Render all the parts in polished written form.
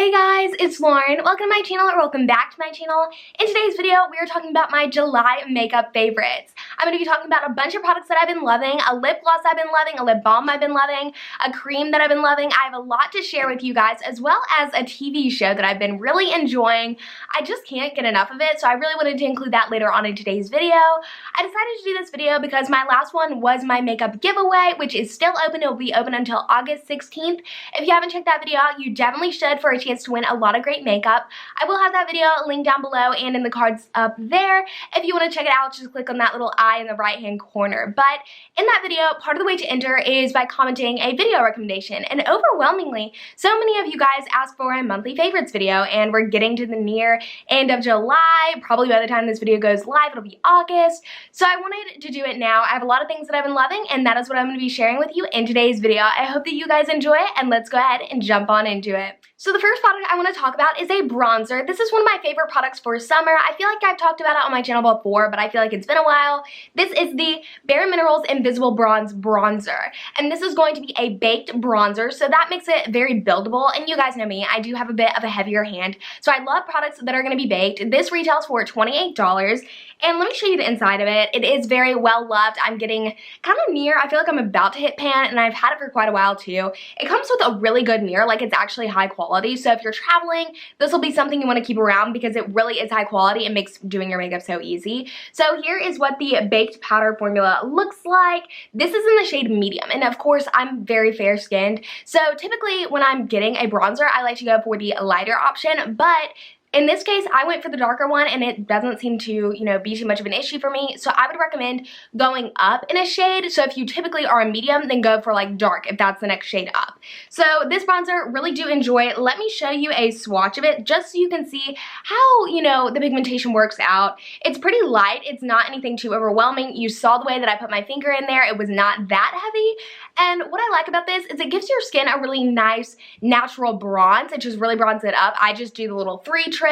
Hey guys, it's Lauren. Welcome to my channel or welcome back to my channel. In today's video, we are talking about my July makeup favorites. I'm going to be talking about a bunch of products that I've been loving, a lip gloss I've been loving, a lip balm I've been loving, a cream that I've been loving. I have a lot to share with you guys, as well as a TV show that I've been really enjoying. I just can't get enough of it, so I really wanted to include that later on in today's video. I decided to do this video because my last one was my makeup giveaway, which is still open. It will be open until August 16th. If you haven't checked that video out, you definitely should for a chance to win a lot of great makeup. I will have that video linked down below and in the cards up there. If you want to check it out, just click on that little eye in the right hand corner. But in that video, part of the way to enter is by commenting a video recommendation. And overwhelmingly, so many of you guys asked for a monthly favorites video, and we're getting to the near end of July. Probably by the time this video goes live, it'll be August. So I wanted to do it now. I have a lot of things that I've been loving, and that is what I'm going to be sharing with you in today's video. I hope that you guys enjoy it, and let's go ahead and jump on into it. So the first product I want to talk about is a bronzer. This is one of my favorite products for summer. I feel like I've talked about it on my channel before, but I feel like it's been a while. This is the Bare Minerals Invisible Bronze Bronzer. And this is going to be a baked bronzer, so that makes it very buildable. And you guys know me, I do have a bit of a heavier hand, so I love products that are going to be baked. This retails for $28. And let me show you the inside of it. It is very well loved. I'm getting kind of near, I feel like I'm about to hit pan, and I've had it for quite a while too. It comes with a really good mirror, like it's actually high quality. So if you're traveling, this will be something you want to keep around because it really is high quality and makes doing your makeup so easy. So here is what the baked powder formula looks like. This is in the shade medium, and of course I'm very fair skinned. So typically when I'm getting a bronzer, I like to go for the lighter option, but in this case, I went for the darker one, and it doesn't seem to, be too much of an issue for me. So I would recommend going up in a shade. So if you typically are a medium, then go for like dark if that's the next shade up. So this bronzer, really do enjoy it. Let me show you a swatch of it just so you can see how, the pigmentation works out. It's pretty light. It's not anything too overwhelming. You saw the way that I put my finger in there. It was not that heavy. And what I like about this is it gives your skin a really nice natural bronze. It just really bronzes it up. I just do the little 3 trick.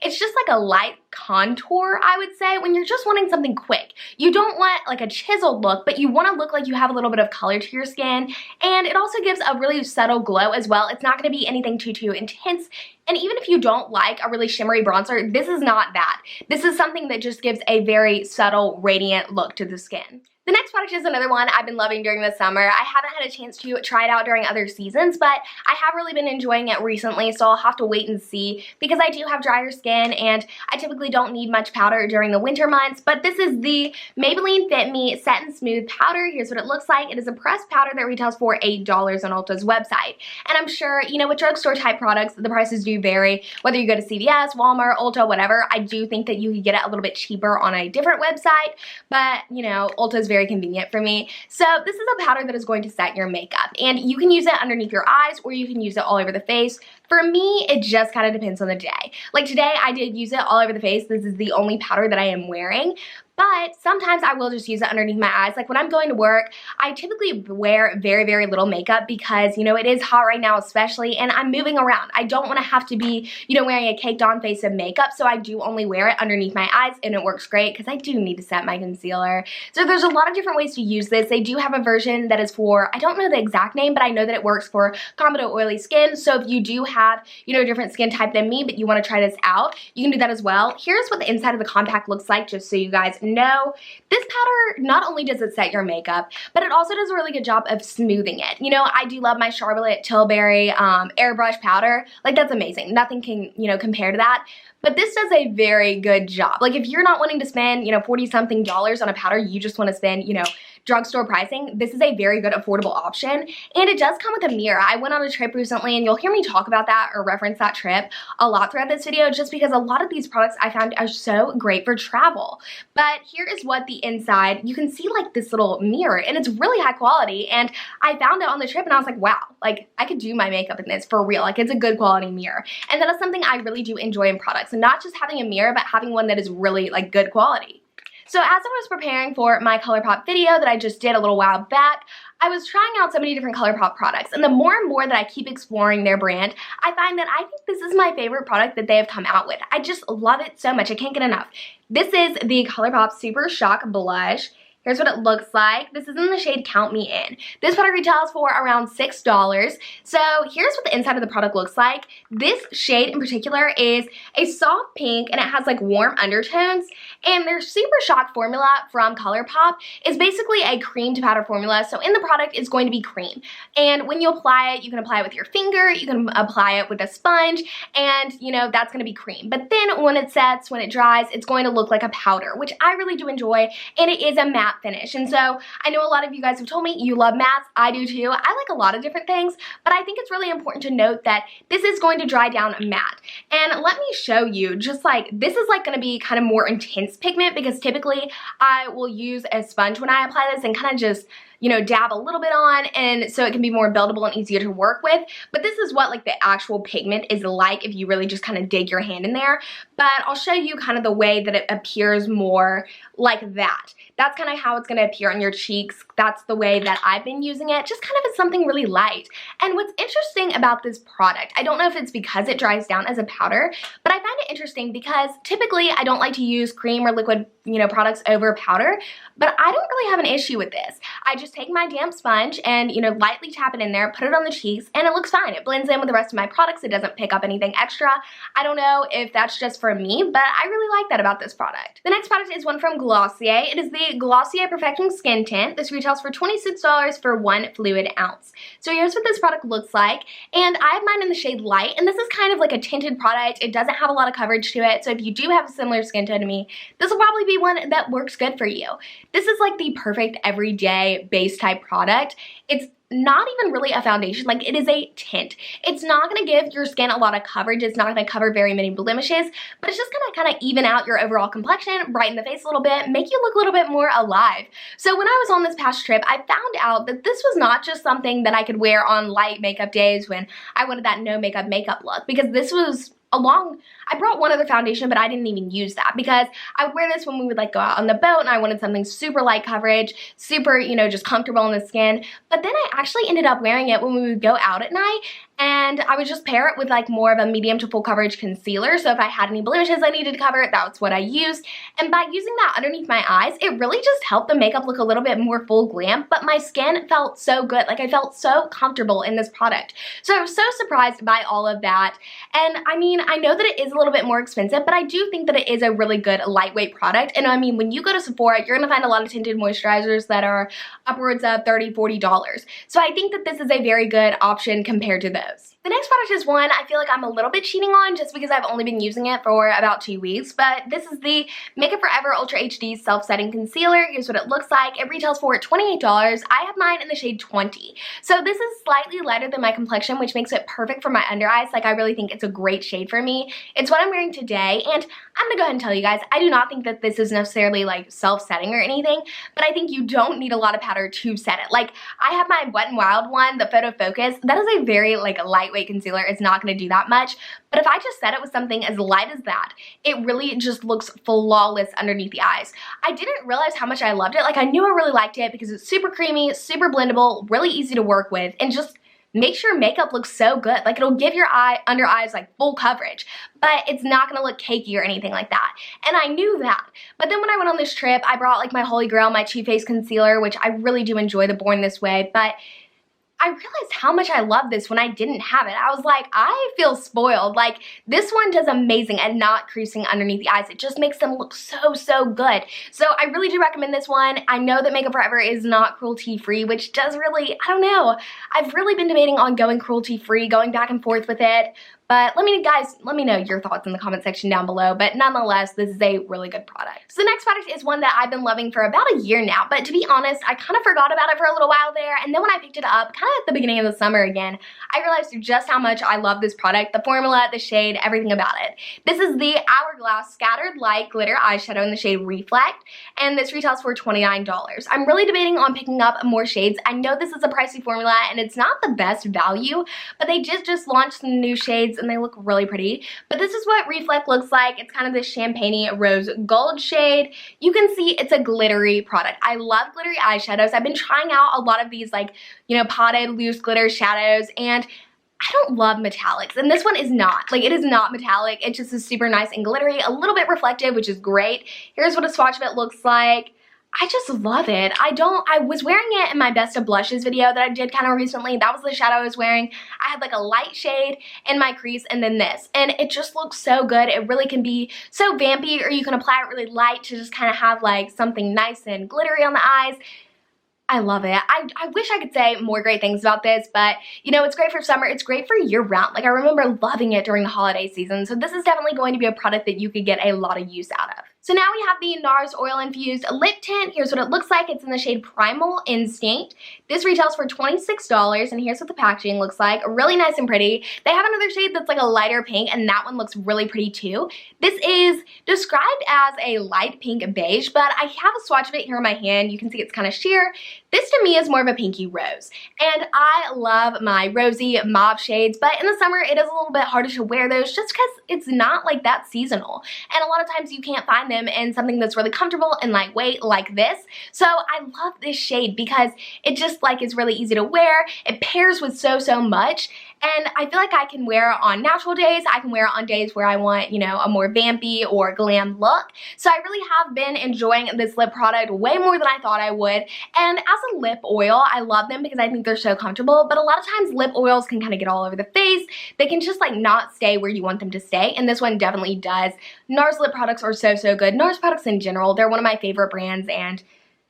It's just like a light contour, I would say, when you're just wanting something quick. You don't want like a chiseled look, but you want to look like you have a little bit of color to your skin. And it also gives a really subtle glow as well. It's not going to be anything too intense. And even if you don't like a really shimmery bronzer, this is not that. This is something that just gives a very subtle, radiant look to the skin. The next product is another one I've been loving during the summer. I haven't had a chance to try it out during other seasons, but I have really been enjoying it recently, so I'll have to wait and see because I do have drier skin and I typically don't need much powder during the winter months. But this is the Maybelline Fit Me Set and Smooth Powder. Here's what it looks like. It is a pressed powder that retails for $8 on Ulta's website. And I'm sure, with drugstore type products, the prices do vary. Whether you go to CVS, Walmart, Ulta, whatever, I do think that you could get it a little bit cheaper on a different website. But, Ulta's very convenient for me. So this is a powder that is going to set your makeup, and you can use it underneath your eyes or you can use it all over the face. For me, it just kind of depends on the day. Like today, I did use it all over the face. This is the only powder that I am wearing. But sometimes I will just use it underneath my eyes. Like when I'm going to work, I typically wear very little makeup because, it is hot right now especially, and I'm moving around. I don't want to have to be, wearing a caked on face of makeup, so I do only wear it underneath my eyes, and it works great because I do need to set my concealer. So there's a lot of different ways to use this. They do have a version that is for, I don't know the exact name, but I know that it works for common to oily skin. So if you do have, a different skin type than me, but you want to try this out, you can do that as well. Here's what the inside of the compact looks like, just so you guys know. This powder, not only does it set your makeup, but it also does a really good job of smoothing it. I do love my Charlotte Tilbury airbrush powder. Like, that's amazing. Nothing can, compare to that. But this does a very good job. Like, if you're not wanting to spend, $40-something on a powder, you just want to spend, drugstore pricing, this is a very good affordable option. And it does come with a mirror. I went on a trip recently, and you'll hear me talk about that or reference that trip a lot throughout this video, just because a lot of these products I found are so great for travel. But here is what the inside, you can see like this little mirror, and it's really high quality. And I found it on the trip, and I was like, wow, like I could do my makeup in this for real. Like, it's a good quality mirror. And that is something I really do enjoy in products. And not just having a mirror, but having one that is really like good quality. So as I was preparing for my ColourPop video that I just did a little while back, I was trying out so many different ColourPop products, and the more and more that I keep exploring their brand, I find that I think this is my favorite product that they have come out with. I just love it so much. I can't get enough. This is the ColourPop Super Shock Blush. Here's what it looks like. This is in the shade Count Me In. This product retails for around $6. So here's what the inside of the product looks like. This shade in particular is a soft pink and it has like warm undertones. And their Super Shock formula from ColourPop is basically a cream to powder formula. So in the product it's going to be cream. And when you apply it, you can apply it with your finger, you can apply it with a sponge, and you know, that's going to be cream. But then when it sets, when it dries, it's going to look like a powder, which I really do enjoy, and it is a matte finish. And so I know a lot of you guys have told me you love mattes. I do too. I like a lot of different things, but I think it's really important to note that this is going to dry down matte. And let me show you, just like, this is like going to be kind of more intense pigment, because typically I will use a sponge when I apply this and kind of just, you know, dab a little bit on, and so it can be more buildable and easier to work with. But this is what like the actual pigment is like if you really just kind of dig your hand in there. But I'll show you kind of the way that it appears more like that. That's kind of how it's going to appear on your cheeks. That's the way that I've been using it, just kind of as something really light. And what's interesting about this product, I don't know if it's because it dries down as a powder, but I find it interesting because typically I don't like to use cream or liquid, you know, products over powder, but I don't really have an issue with this. I just take my damp sponge and, you know, lightly tap it in there, put it on the cheeks, and it looks fine. It blends in with the rest of my products. It doesn't pick up anything extra. I don't know if that's just for me, but I really like that about this product. The next product is one from Glossier. It is the Glossier Perfecting Skin Tint. This retails for $26 for 1 fluid ounce. So here's what this product looks like, and I have mine in the shade Light, and this is kind of like a tinted product. It doesn't have a lot of coverage to it, so if you do have a similar skin tone to me, this will probably be one that works good for you. This is like the perfect everyday base type product. It's not even really a foundation, like it is a tint. It's not going to give your skin a lot of coverage. It's not going to cover very many blemishes, but it's just going to kind of even out your overall complexion, brighten the face a little bit, make you look a little bit more alive. So when I was on this past trip, I found out that this was not just something that I could wear on light makeup days when I wanted that no makeup look, because this was I brought one other foundation, but I didn't even use that because I would wear this when we would like go out on the boat and I wanted something super light coverage, super, you know, just comfortable in the skin. But then I actually ended up wearing it when we would go out at night, and I would just pair it with like more of a medium to full coverage concealer. So if I had any blemishes I needed to cover, that's what I used. And by using that underneath my eyes, it really just helped the makeup look a little bit more full glam, but my skin felt so good. Like I felt so comfortable in this product. So I was so surprised by all of that. And I mean, I know that it is a little bit more expensive, but I do think that it is a really good lightweight product. And I mean, when you go to Sephora, you're gonna find a lot of tinted moisturizers that are upwards of $30, $40. So I think that this is a very good option compared to those. The next product is one I feel like I'm a little bit cheating on just because I've only been using it for about 2 weeks, but this is the Makeup Forever Ultra HD Self-Setting Concealer. Here's what it looks like. It retails for $28. I have mine in the shade 20. So this is slightly lighter than my complexion, which makes it perfect for my under eyes. Like I really think it's a great shade for me. It's what I'm wearing today, and I'm gonna go ahead and tell you guys, I do not think that this is necessarily like self-setting or anything, but I think you don't need a lot of powder to set it. Like I have my Wet n Wild one, the Photo Focus. That is a very like lightweight concealer. It's not going to do that much, but if I just set it with something as light as that, it really just looks flawless underneath the eyes. I didn't realize how much I loved it. Like I knew I really liked it because it's super creamy, super blendable, really easy to work with, and just makes your makeup look so good. Like it'll give your under eyes like full coverage, but it's not gonna look cakey or anything like that. And I knew that. But then when I went on this trip, I brought like my Holy Grail, my Too Faced concealer, which I really do enjoy the Born This Way, but I realized how much I loved this when I didn't have it. I was like, I feel spoiled. Like this one does amazing at not creasing underneath the eyes. It just makes them look so, so good. So I really do recommend this one. I know that Makeup Forever is not cruelty free, which does really, I don't know. I've really been debating on going cruelty free, going back and forth with it. But let me know your thoughts in the comment section down below. But nonetheless, this is a really good product. So the next product is one that I've been loving for about a year now. But to be honest, I kind of forgot about it for a little while there. And then when I picked it up, kind of at the beginning of the summer again, I realized just how much I love this product. The formula, the shade, everything about it. This is the Hourglass Scattered Light Glitter Eyeshadow in the shade Reflect. And this retails for $29. I'm really debating on picking up more shades. I know this is a pricey formula and it's not the best value, but they just launched some new shades and they look really pretty. But this is what Reflect looks like. It's kind of this champagne rose gold shade. You can see it's a glittery product. I love glittery eyeshadows. I've been trying out a lot of these like, you know, potted loose glitter shadows, and I don't love metallics, and this one is not. Like, it is not metallic. It just is super nice and glittery, a little bit reflective, which is great. Here's what a swatch of it looks like. I just love it. I was wearing it in my best of blushes video that I did kind of recently. That was the shadow I was wearing. I had like a light shade in my crease and then this. And it just looks so good. It really can be so vampy, or you can apply it really light to just kind of have like something nice and glittery on the eyes. I love it. I wish I could say more great things about this, but you know, it's great for summer. It's great for year round. Like I remember loving it during the holiday season. So this is definitely going to be a product that you could get a lot of use out of. So now we have the Nars Oil Infused Lip Tint. Here's what it looks like. It's in the shade Primal Instinct. This retails for $26, and here's what the packaging looks like. Really nice and pretty. They have another shade that's like a lighter pink, and that one looks really pretty too. This is described as a light pink beige, but I have a swatch of it here in my hand. You can see it's kind of sheer. This to me is more of a pinky rose, and I love my rosy mauve shades, but in the summer it is a little bit harder to wear those just because it's not like that seasonal, and a lot of times you can't find them in something that's really comfortable and lightweight like this. So I love this shade because it just like is really easy to wear. It pairs with so much, and I feel like I can wear it on natural days. I can wear it on days where I want, you know, a more vampy or glam look. So I really have been enjoying this lip product way more than I thought I would. And as a lip oil, I love them because I think they're so comfortable, but a lot of times lip oils can kind of get all over the face. They can just like not stay where you want them to stay, and this one definitely does. Nars lip products are so good. Nars products in general, they're one of my favorite brands, and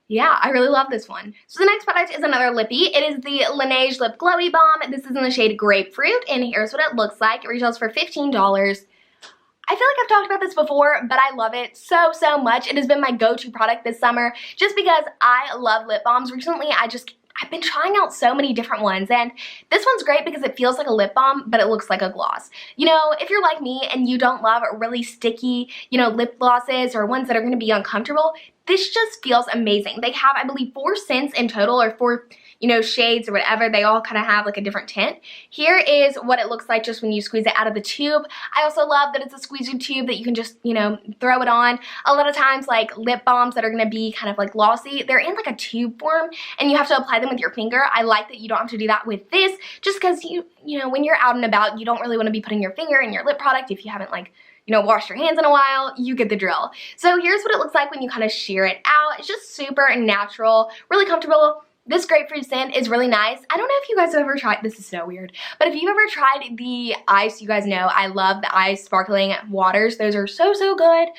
yeah, I really love this one. So the next product is another lippy. It is the Laneige Lip Glowy Balm. This is in the shade Grapefruit, and here's what it looks like. It retails for $15. I feel like I've talked about this before, but I love it so much. It has been my go-to product this summer just because I love lip balms. Recently, I've been trying out so many different ones, and this one's great because it feels like a lip balm, but it looks like a gloss. You know, if you're like me and you don't love really sticky, you know, lip glosses or ones that are going to be uncomfortable, this just feels amazing. They have, I believe, 4 scents in total, or 4, you know, shades or whatever. They all kind of have like a different tint. Here is what it looks like just when you squeeze it out of the tube. I also love that it's a squeezy tube that you can just, you know, throw it on. A lot of times, like lip balms that are going to be kind of like glossy, they're in like a tube form and you have to apply them with your finger. I like that you don't have to do that with this, just because you know, when you're out and about, you don't really want to be putting your finger in your lip product if you haven't like, you know, washed your hands in a while. You get the drill. So here's what it looks like when you kind of shear it out. It's just super natural, really comfortable. This grapefruit scent is really nice. I don't know if you guys have ever tried, this is so weird, but if you've ever tried the ice, you guys know I love the ice sparkling waters. Those are so good.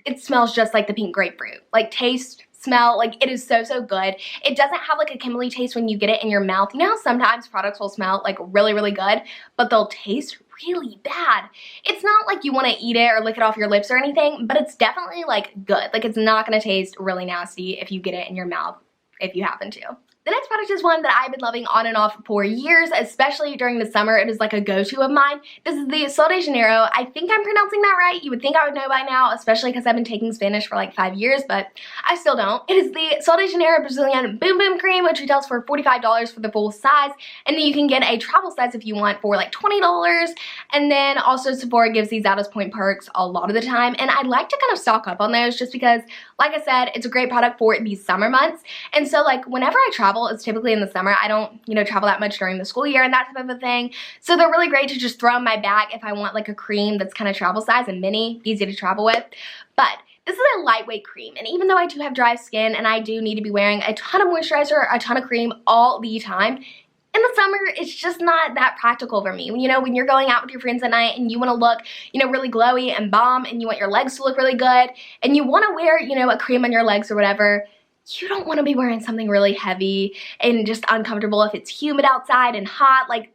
It smells just like the pink grapefruit. Like taste, smell, like it is so good. It doesn't have like a chemically taste when you get it in your mouth. You know how sometimes products will smell like really good, but they'll taste really bad. It's not like you want to eat it or lick it off your lips or anything, but it's definitely like good. Like it's not going to taste really nasty if you get it in your mouth, if you happen to. The next product is one that I've been loving on and off for years, especially during the summer. It is like a go-to of mine. This is the Sol de Janeiro. I think I'm pronouncing that right. You would think I would know by now, especially because I've been taking Spanish for like 5 years, but I still don't. It is the Sol de Janeiro Brazilian Boom Boom Cream, which retails for $45 for the full size, and then you can get a travel size if you want for like $20, and then also Sephora gives these out as point perks a lot of the time, and I like to kind of stock up on those just because, like I said, it's a great product for these summer months, and so like whenever I travel, it's typically in the summer. I don't, you know, travel that much during the school year and that type of a thing. So they're really great to just throw in my bag if I want like a cream that's kind of travel size and mini, easy to travel with. But this is a lightweight cream, and even though I do have dry skin and I do need to be wearing a ton of moisturizer, a ton of cream all the time, in the summer, it's just not that practical for me. You know, when you're going out with your friends at night and you want to look, you know, really glowy and bomb, and you want your legs to look really good, and you want to wear, you know, a cream on your legs or whatever, you don't want to be wearing something really heavy and just uncomfortable if it's humid outside and hot. Like,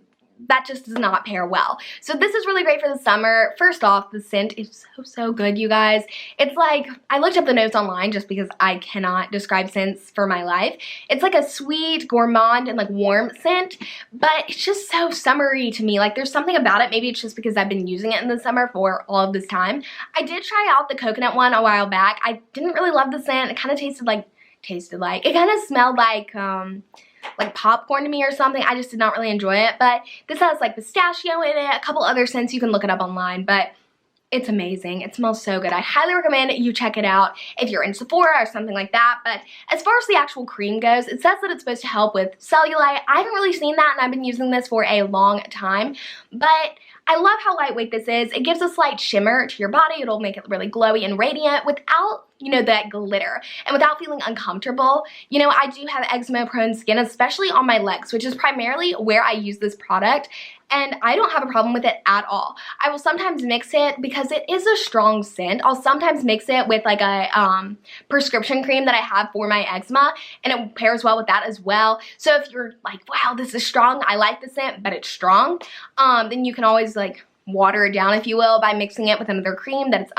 that just does not pair well. So this is really great for the summer. First off, the scent is so good, you guys. It's like, I looked up the notes online just because I cannot describe scents for my life. It's like a sweet, gourmand, and like warm scent, but it's just so summery to me. Like there's something about it. Maybe it's just because I've been using it in the summer for all of this time. I did try out the coconut one a while back. I didn't really love the scent. It kind of it kind of smelled like popcorn to me or something. I just did not really enjoy it, but this has like pistachio in it, a couple other scents. You can look it up online, but it's amazing. It smells so good. I highly recommend you check it out if you're in Sephora or something like that. But as far as the actual cream goes, it says that it's supposed to help with cellulite. I haven't really seen that, and I've been using this for a long time, but I love how lightweight this is. It gives a slight shimmer to your body. It'll make it really glowy and radiant without, you know, that glitter and without feeling uncomfortable. You know, I do have eczema prone skin, especially on my legs, which is primarily where I use this product, and I don't have a problem with it at all. I will sometimes mix it because it is a strong scent. I'll sometimes mix it with like a prescription cream that I have for my eczema, and it pairs well with that as well. So if you're like, wow, this is strong, I like the scent, but it's strong, then you can always like water it down, if you will, by mixing it with another cream that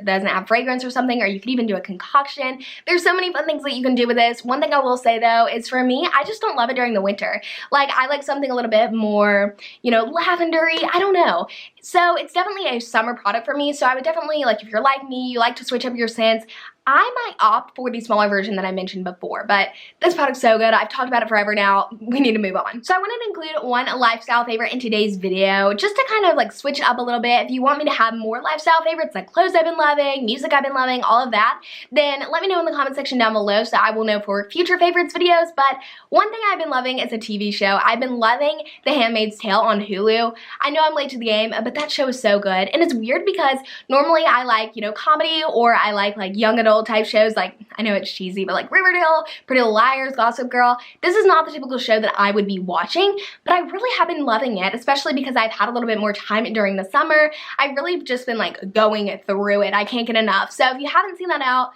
doesn't have fragrance or something, or you could even do a concoction. There's so many fun things that you can do with this. One thing I will say though is, for me, I just don't love it during the winter. Like, I like something a little bit more, you know, lavendery, I don't know. So it's definitely a summer product for me. So I would definitely, like, if you're like me, you like to switch up your scents, I might opt for the smaller version that I mentioned before, but this product's so good. I've talked about it forever now. We need to move on. So I wanted to include one lifestyle favorite in today's video, just to kind of like switch it up a little bit. If you want me to have more lifestyle favorites, like clothes I've been loving, music I've been loving, all of that, then let me know in the comment section down below so I will know for future favorites videos. But one thing I've been loving is a TV show. I've been loving The Handmaid's Tale on Hulu. I know I'm late to the game, but that show is so good. And it's weird because normally I like, you know, comedy, or I like young adult type shows, like, I know it's cheesy, but like Riverdale, Pretty Little Liars, Gossip Girl. This is not the typical show that I would be watching, but I really have been loving it, especially because I've had a little bit more time during the summer. I've really just been like going through it. I can't get enough. So if you haven't seen that out,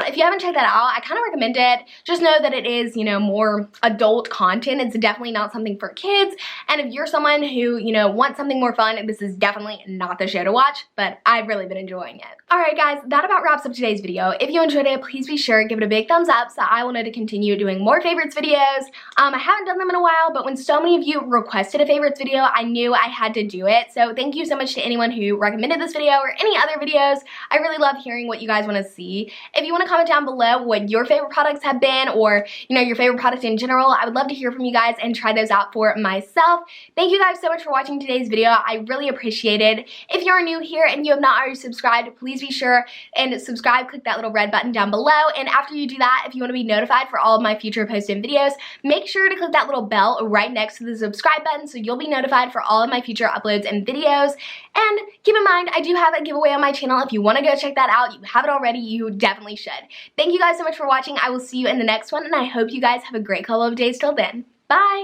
if you haven't checked that out, I kind of recommend it. Just know that it is, you know, more adult content. It's definitely not something for kids. And if you're someone who, you know, wants something more fun, this is definitely not the show to watch, but I've really been enjoying it. Alright guys, that about wraps up today's video. If you enjoyed it, please be sure to give it a big thumbs up so I will know to continue doing more favorites videos. I haven't done them in a while, but when so many of you requested a favorites video, I knew I had to do it. So thank you so much to anyone who recommended this video or any other videos. I really love hearing what you guys want to see. If you want to comment down below what your favorite products have been, or, you know, your favorite product in general, I would love to hear from you guys and try those out for myself. Thank you guys so much for watching today's video. I really appreciate it. If you're new here and you have not already subscribed, please be sure and subscribe. Click that little red button down below. And after you do that, if you want to be notified for all of my future posted videos, make sure to click that little bell right next to the subscribe button so you'll be notified for all of my future uploads and videos. And keep in mind, I do have a giveaway on my channel. If you want to go check that out, you have it already, you definitely should. Thank you guys so much for watching. I will see you in the next one, and I hope you guys have a great couple of days till then. Bye!